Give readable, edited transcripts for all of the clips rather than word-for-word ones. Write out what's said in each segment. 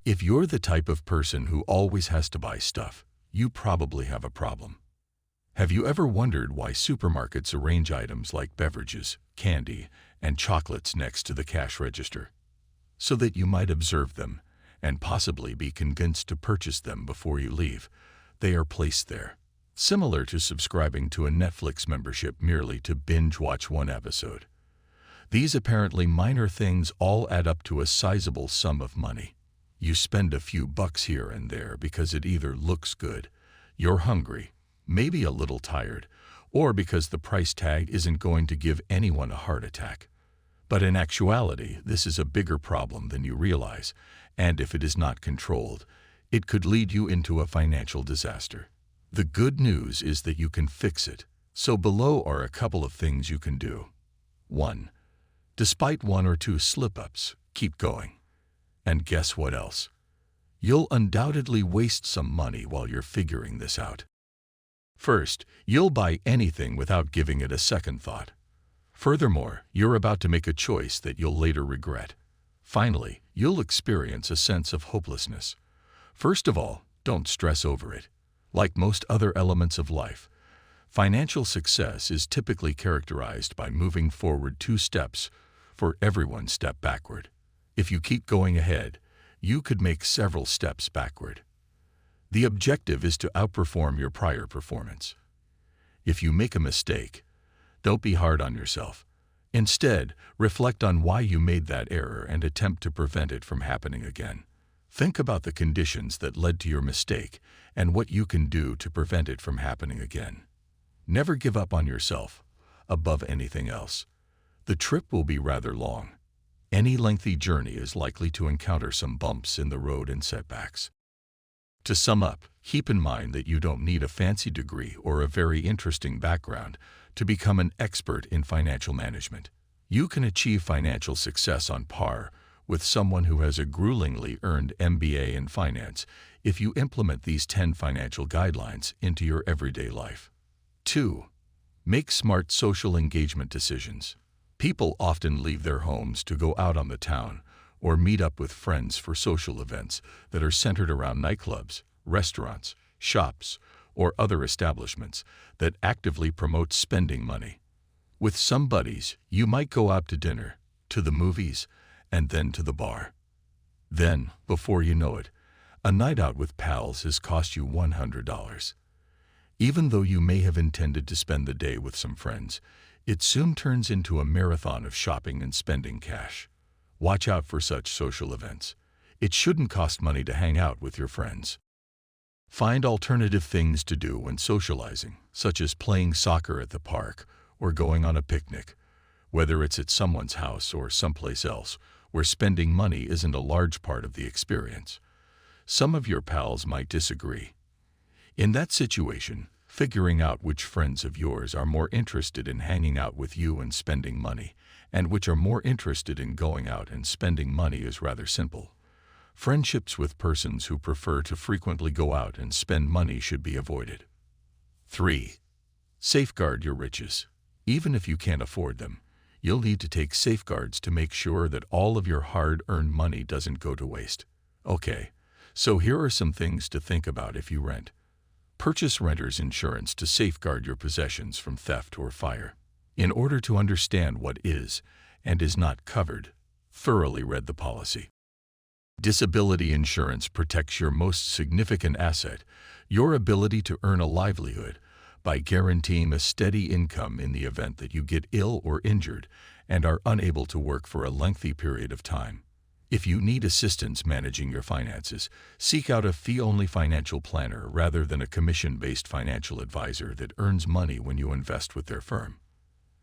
If you're the type of person who always has to buy stuff, you probably have a problem. Have you ever wondered why supermarkets arrange items like beverages, candy, and chocolates next to the cash register? So that you might observe them and possibly be convinced to purchase them before you leave. They are placed there, similar to subscribing to a Netflix membership merely to binge watch one episode. These apparently minor things all add up to a sizable sum of money. You spend a few bucks here and there because it either looks good, you're hungry, maybe a little tired, or because the price tag isn't going to give anyone a heart attack. But in actuality, this is a bigger problem than you realize, and if it is not controlled, it could lead you into a financial disaster. The good news is that you can fix it, so below are a couple of things you can do. 1. Despite one or two slip-ups, keep going. And guess what else? You'll undoubtedly waste some money while you're figuring this out. First, you'll buy anything without giving it a second thought. Furthermore, you're about to make a choice that you'll later regret. Finally, you'll experience a sense of hopelessness. First of all, don't stress over it. Like most other elements of life, financial success is typically characterized by moving forward 2 steps for every 1 step backward. If you keep going ahead, you could make several steps backward. The objective is to outperform your prior performance. If you make a mistake, don't be hard on yourself. Instead, reflect on why you made that error and attempt to prevent it from happening again. Think about the conditions that led to your mistake and what you can do to prevent it from happening again. Never give up on yourself, above anything else. The trip will be rather long. Any lengthy journey is likely to encounter some bumps in the road and setbacks. To sum up, keep in mind that you don't need a fancy degree or a very interesting background to become an expert in financial management. You can achieve financial success on par with someone who has a gruelingly earned MBA in finance if you implement these 10 financial guidelines into your everyday life. 2. Make smart social engagement decisions. People often leave their homes to go out on the town or meet up with friends for social events that are centered around nightclubs, restaurants, shops, or other establishments that actively promote spending money. With some buddies, you might go out to dinner, to the movies, and then to the bar. Then, before you know it, a night out with pals has cost you $100. Even though you may have intended to spend the day with some friends, it soon turns into a marathon of shopping and spending cash. Watch out for such social events. It shouldn't cost money to hang out with your friends. Find alternative things to do when socializing, such as playing soccer at the park or going on a picnic, whether it's at someone's house or someplace else where spending money isn't a large part of the experience. Some of your pals might disagree. In that situation, figuring out which friends of yours are more interested in hanging out with you and spending money, and which are more interested in going out and spending money is rather simple. Friendships with persons who prefer to frequently go out and spend money should be avoided. 3. Safeguard your riches. Even if you can't afford them, you'll need to take safeguards to make sure that all of your hard-earned money doesn't go to waste. Okay, so here are some things to think about if you rent. Purchase renter's insurance to safeguard your possessions from theft or fire. In order to understand what is and is not covered, thoroughly read the policy. Disability insurance protects your most significant asset, your ability to earn a livelihood, by guaranteeing a steady income in the event that you get ill or injured and are unable to work for a lengthy period of time. If you need assistance managing your finances, seek out a fee-only financial planner rather than a commission-based financial advisor that earns money when you invest with their firm.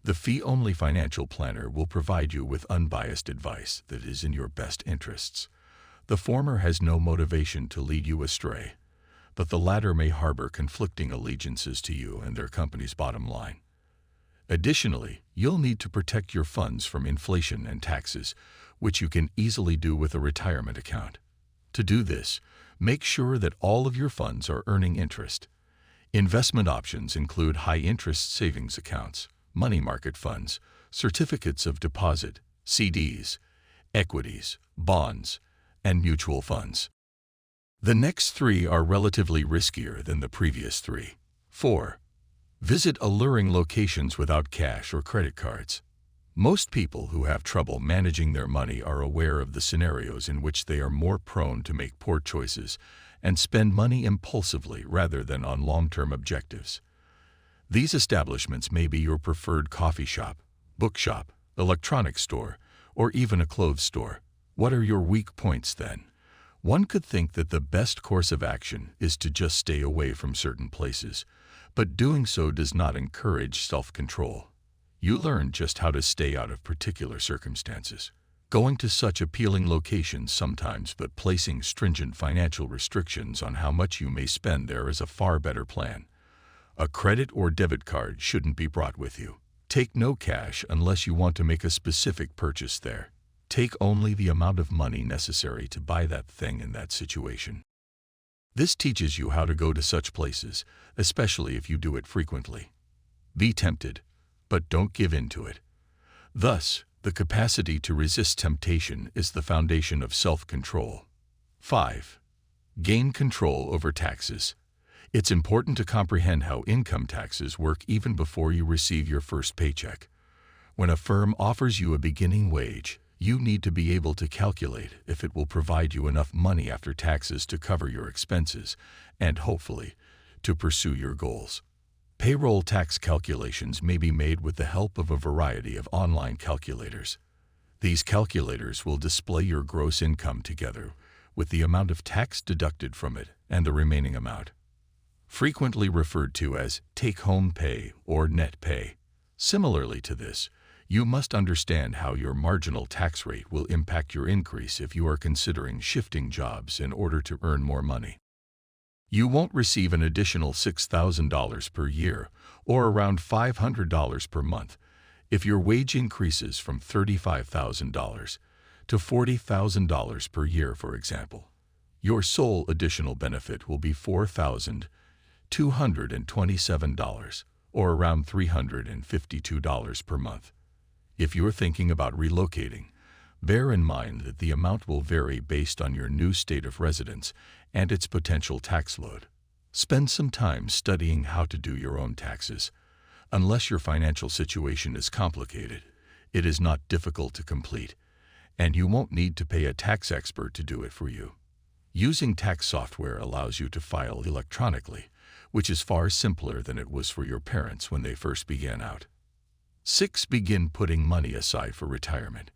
The fee-only financial planner will provide you with unbiased advice that is in your best interests. The former has no motivation to lead you astray, but the latter may harbor conflicting allegiances to you and their company's bottom line. Additionally, you'll need to protect your funds from inflation and taxes, which you can easily do with a retirement account. To do this, make sure that all of your funds are earning interest. Investment options include high-interest savings accounts, money market funds, certificates of deposit, CDs, equities, bonds, and mutual funds. The next three are relatively riskier than the previous three. 4. Visit alluring locations without cash or credit cards. Most people who have trouble managing their money are aware of the scenarios in which they are more prone to make poor choices and spend money impulsively rather than on long-term objectives. These establishments may be your preferred coffee shop, bookshop, electronics store, or even a clothes store. What are your weak points then? One could think that the best course of action is to just stay away from certain places, but doing so does not encourage self-control. You learn just how to stay out of particular circumstances. Going to such appealing locations sometimes, but placing stringent financial restrictions on how much you may spend there is a far better plan. A credit or debit card shouldn't be brought with you. Take no cash unless you want to make a specific purchase there. Take only the amount of money necessary to buy that thing in that situation. This teaches you how to go to such places, especially if you do it frequently. Be tempted, but don't give in to it. Thus, the capacity to resist temptation is the foundation of self-control. 5. Gain control over taxes. It's important to comprehend how income taxes work even before you receive your first paycheck. When a firm offers you a beginning wage, you need to be able to calculate if it will provide you enough money after taxes to cover your expenses and, hopefully, to pursue your goals. Payroll tax calculations may be made with the help of a variety of online calculators. These calculators will display your gross income together with the amount of tax deducted from it and the remaining amount, frequently referred to as take-home pay or net pay. Similarly to this, you must understand how your marginal tax rate will impact your increase if you are considering shifting jobs in order to earn more money. You won't receive an additional $6,000 per year or around $500 per month if your wage increases from $35,000 to $40,000 per year, for example. Your sole additional benefit will be $4,227 or around $352 per month. If you're thinking about relocating, bear in mind that the amount will vary based on your new state of residence and its potential tax load. Spend some time studying how to do your own taxes. Unless your financial situation is complicated, it is not difficult to complete, and you won't need to pay a tax expert to do it for you. Using tax software allows you to file electronically, which is far simpler than it was for your parents when they first began out. 6. Begin putting money aside for retirement.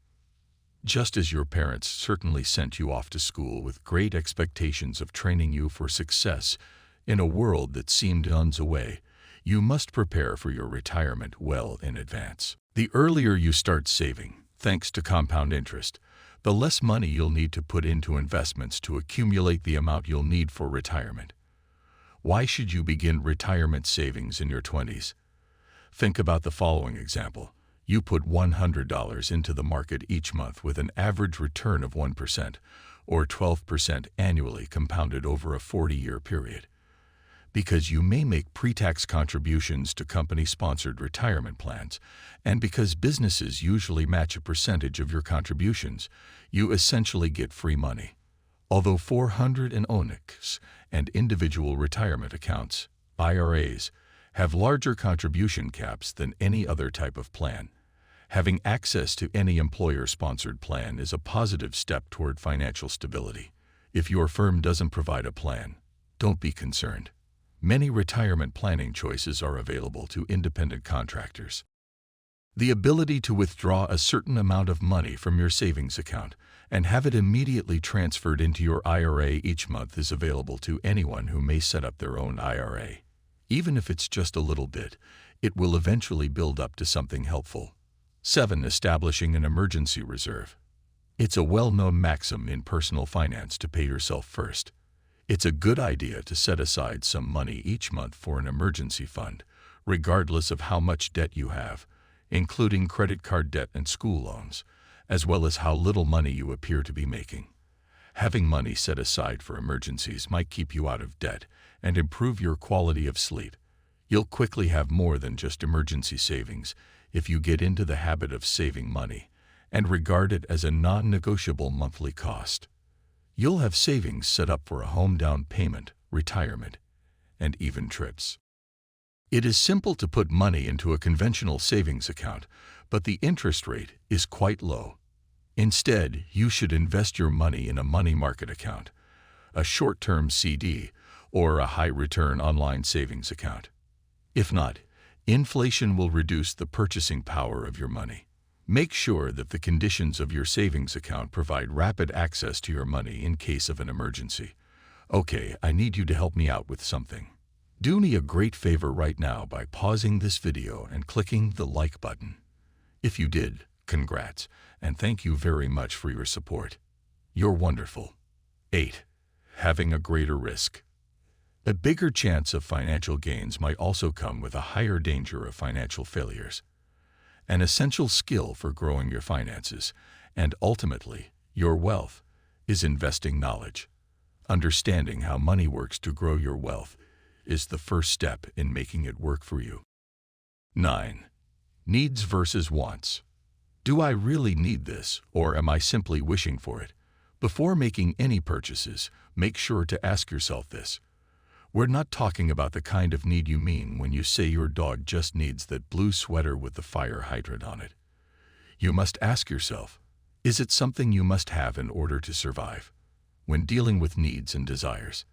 Just as your parents certainly sent you off to school with great expectations of training you for success in a world that seemed eons away, you must prepare for your retirement well in advance. The earlier you start saving, thanks to compound interest, the less money you'll need to put into investments to accumulate the amount you'll need for retirement. Why should you begin retirement savings in your 20s? Think about the following example. You put $100 into the market each month with an average return of 1%, or 12% annually compounded over a 40-year period. Because you may make pre-tax contributions to company-sponsored retirement plans, and because businesses usually match a percentage of your contributions, you essentially get free money. Although 401(k)s and individual retirement accounts, IRAs, have larger contribution caps than any other type of plan, having access to any employer-sponsored plan is a positive step toward financial stability. If your firm doesn't provide a plan, don't be concerned. Many retirement planning choices are available to independent contractors. The ability to withdraw a certain amount of money from your savings account and have it immediately transferred into your IRA each month is available to anyone who may set up their own IRA. Even if it's just a little bit, it will eventually build up to something helpful. 7. Establishing an emergency reserve. It's a well-known maxim in personal finance to pay yourself first. It's a good idea to set aside some money each month for an emergency fund, regardless of how much debt you have, including credit card debt and school loans, as well as how little money you appear to be making. Having money set aside for emergencies might keep you out of debt and improve your quality of sleep. You'll quickly have more than just emergency savings if you get into the habit of saving money and regard it as a non-negotiable monthly cost. You'll have savings set up for a home down payment, retirement, and even trips. It is simple to put money into a conventional savings account, but the interest rate is quite low. Instead, you should invest your money in a money market account, a short-term CD, or a high-return online savings account. If not, inflation will reduce the purchasing power of your money. Make sure that the conditions of your savings account provide rapid access to your money in case of an emergency. Okay, I need you to help me out with something. Do me a great favor right now by pausing this video and clicking the like button. If you did, congrats, and thank you very much for your support. You're wonderful. 8. Having a greater risk. A bigger chance of financial gains might also come with a higher danger of financial failures. An essential skill for growing your finances, and ultimately, your wealth, is investing knowledge. Understanding how money works to grow your wealth is the first step in making it work for you. 9. Needs versus wants. Do I really need this, or am I simply wishing for it? Before making any purchases, make sure to ask yourself this. We're not talking about the kind of need you mean when you say your dog just needs that blue sweater with the fire hydrant on it. You must ask yourself, is it something you must have in order to survive? When dealing with needs and desires,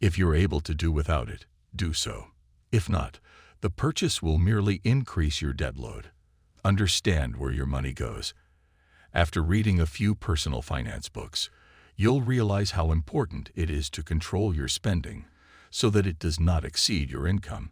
if you're able to do without it, do so. If not, the purchase will merely increase your debt load. Understand where your money goes. After reading a few personal finance books, you'll realize how important it is to control your spending so that it does not exceed your income,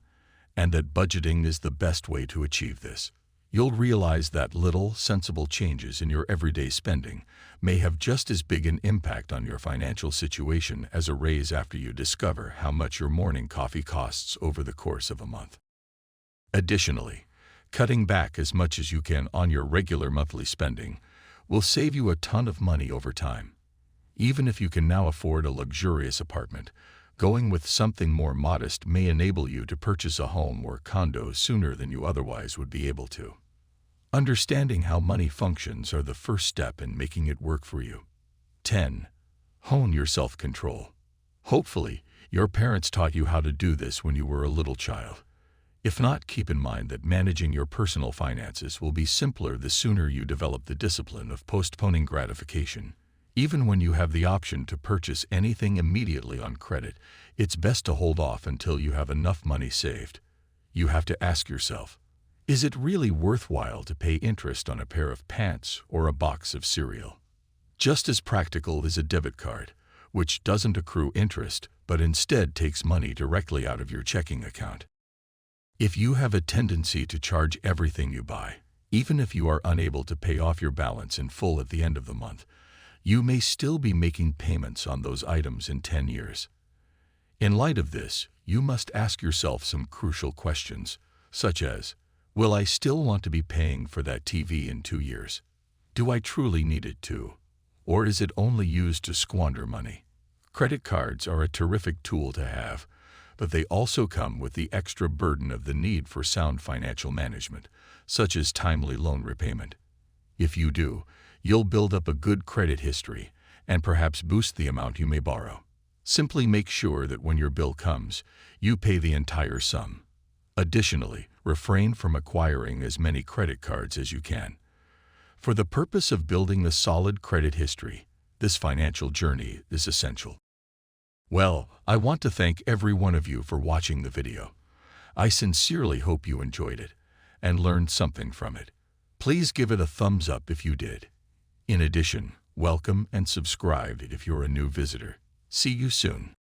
and that budgeting is the best way to achieve this. You'll realize that little, sensible changes in your everyday spending may have just as big an impact on your financial situation as a raise after you discover how much your morning coffee costs over the course of a month. Additionally, cutting back as much as you can on your regular monthly spending will save you a ton of money over time. Even if you can now afford a luxurious apartment, going with something more modest may enable you to purchase a home or condo sooner than you otherwise would be able to. Understanding how money functions are the first step in making it work for you. 10. Hone your self-control. Hopefully, your parents taught you how to do this when you were a little child. If not, keep in mind that managing your personal finances will be simpler the sooner you develop the discipline of postponing gratification. Even when you have the option to purchase anything immediately on credit, it's best to hold off until you have enough money saved. You have to ask yourself, is it really worthwhile to pay interest on a pair of pants or a box of cereal? Just as practical is a debit card, which doesn't accrue interest but instead takes money directly out of your checking account. If you have a tendency to charge everything you buy, even if you are unable to pay off your balance in full at the end of the month, you may still be making payments on those items in 10 years. In light of this, you must ask yourself some crucial questions, such as, will I still want to be paying for that TV in 2 years? Do I truly need it too? Or is it only used to squander money? Credit cards are a terrific tool to have, but they also come with the extra burden of the need for sound financial management, such as timely loan repayment. If you do, you'll build up a good credit history and perhaps boost the amount you may borrow. Simply make sure that when your bill comes, you pay the entire sum. Additionally, refrain from acquiring as many credit cards as you can. For the purpose of building a solid credit history, this financial journey is essential. Well, I want to thank every one of you for watching the video. I sincerely hope you enjoyed it and learned something from it. Please give it a thumbs up if you did. In addition, welcome and subscribe if you're a new visitor. See you soon.